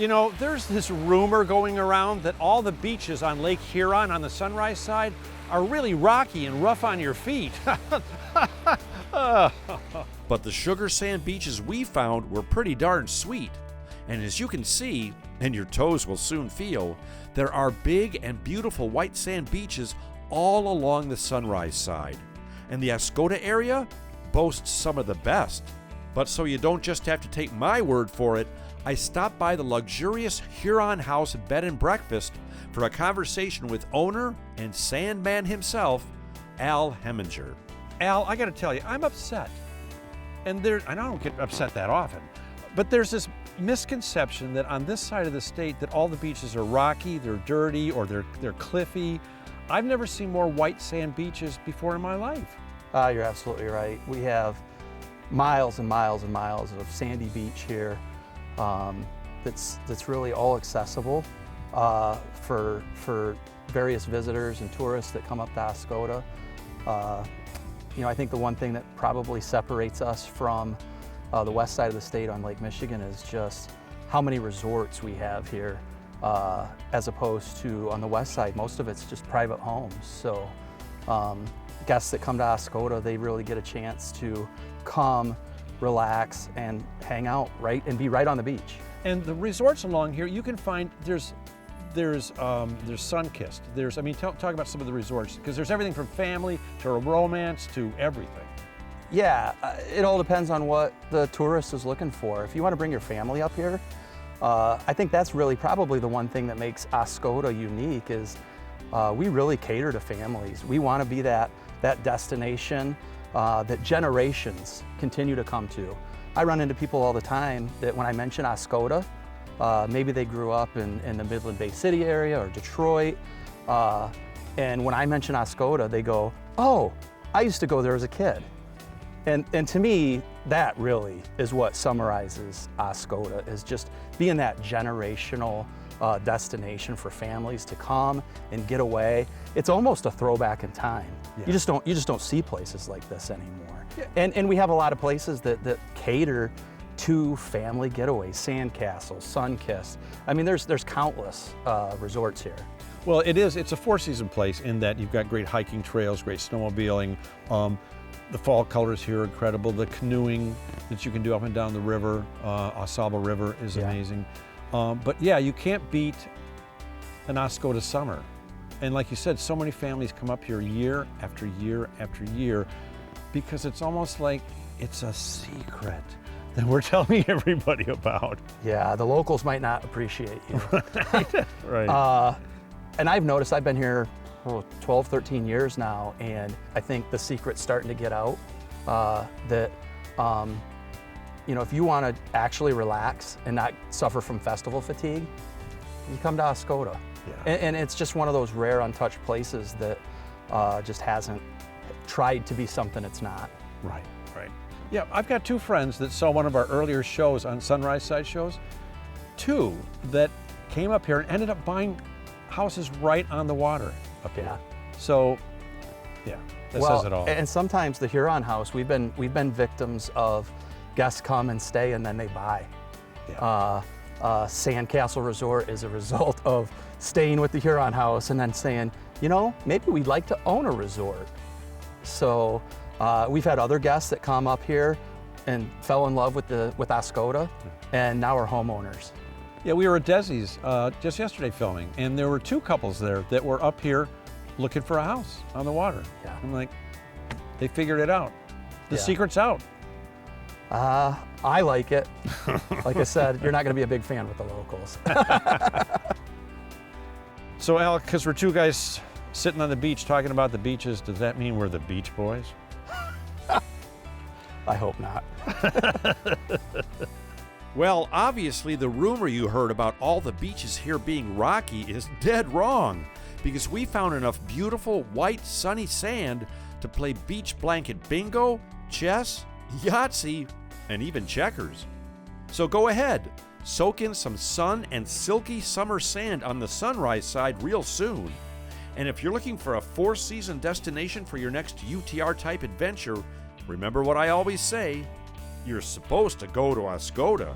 You know, there's this rumor going around that all the beaches on Lake Huron on the Sunrise side are really rocky and rough on your feet. But the sugar sand beaches we found were pretty darn sweet. And as you can see, and your toes will soon feel, there are big and beautiful white sand beaches all along the Sunrise side. And the Oscoda area boasts some of the best. But so you don't just have to take my word for it, I stopped by the luxurious Huron House Bed and Breakfast for a conversation with owner and sandman himself, Al Heminger. Al, I gotta tell you, I'm upset. And I don't get upset that often, but there's this misconception that on this side of the state that all the beaches are rocky, they're dirty, or they're cliffy. I've never seen more white sand beaches before in my life. You're absolutely right. We have miles and miles and miles of sandy beach here that's really all accessible for various visitors and tourists that come up to Oscoda. You know, I think the one thing that probably separates us from the west side of the state on Lake Michigan is just how many resorts we have here, as opposed to on the west side, most of it's just private homes. So guests that come to Oscoda, they really get a chance to come, relax, and hang out and be right on the beach. And the resorts along here, you can find there's sun-kissed. Talk about some of the resorts, because there's everything from family to romance to everything. Yeah, it all depends on what the tourist is looking for. If you want to bring your family up here, I think that's really probably the one thing that makes Oscoda unique is we really cater to families. We want to be that destination that generations continue to come to. I run into people all the time that when I mention Oscoda, maybe they grew up in the Midland Bay City area or Detroit, and when I mention Oscoda, they go, "Oh, I used to go there as a kid." And to me, that really is what summarizes Oscoda, is just being that generational destination for families to come and get away. It's almost a throwback in time. Yeah. You just don't see places like this anymore. Yeah. And we have a lot of places that cater to family getaways, sandcastles, sun-kissed. I mean, there's countless resorts here. Well, it's a four-season place in that you've got great hiking trails, great snowmobiling. The fall colors here are incredible. The canoeing that you can do up and down the river, Ausable River, is amazing. But yeah, you can't beat an Oscoda summer. And like you said, so many families come up here year after year after year because it's almost like it's a secret that we're telling everybody about. Yeah, the locals might not appreciate you. Right. And I've noticed, I've been here 12, 13 years now, and I think the secret's starting to get out that, you know, if you want to actually relax and not suffer from festival fatigue, you come to Oscoda. Yeah. And it's just one of those rare, untouched places that just hasn't tried to be something it's not. Right. Yeah, I've got two friends that saw one of our earlier shows on Sunrise Side shows, two that came up here and ended up buying houses right on the water up here. So, yeah, that says it all. And sometimes the Huron House, we've been victims of guests come and stay and then they buy. Yeah. Sandcastle Resort is a result of staying with the Huron House and then saying, you know, maybe we'd like to own a resort. So we've had other guests that come up here and fell in love with Oscoda, and now are homeowners. Yeah, we were at Desi's just yesterday filming, and there were two couples there that were up here looking for a house on the water. Yeah. I'm like, they figured it out. The secret's out. I like it. Like I said, you're not going to be a big fan with the locals. So Al, because we're two guys sitting on the beach talking about the beaches, does that mean we're the Beach Boys? I hope not. Well, obviously the rumor you heard about all the beaches here being rocky is dead wrong, because we found enough beautiful white sunny sand to play beach blanket bingo, chess, Yahtzee, and even checkers. So go ahead, soak in some sun and silky summer sand on the Sunrise side real soon. And if you're looking for a four-season destination for your next UTR-type adventure, remember what I always say, you're supposed to go to Oscoda.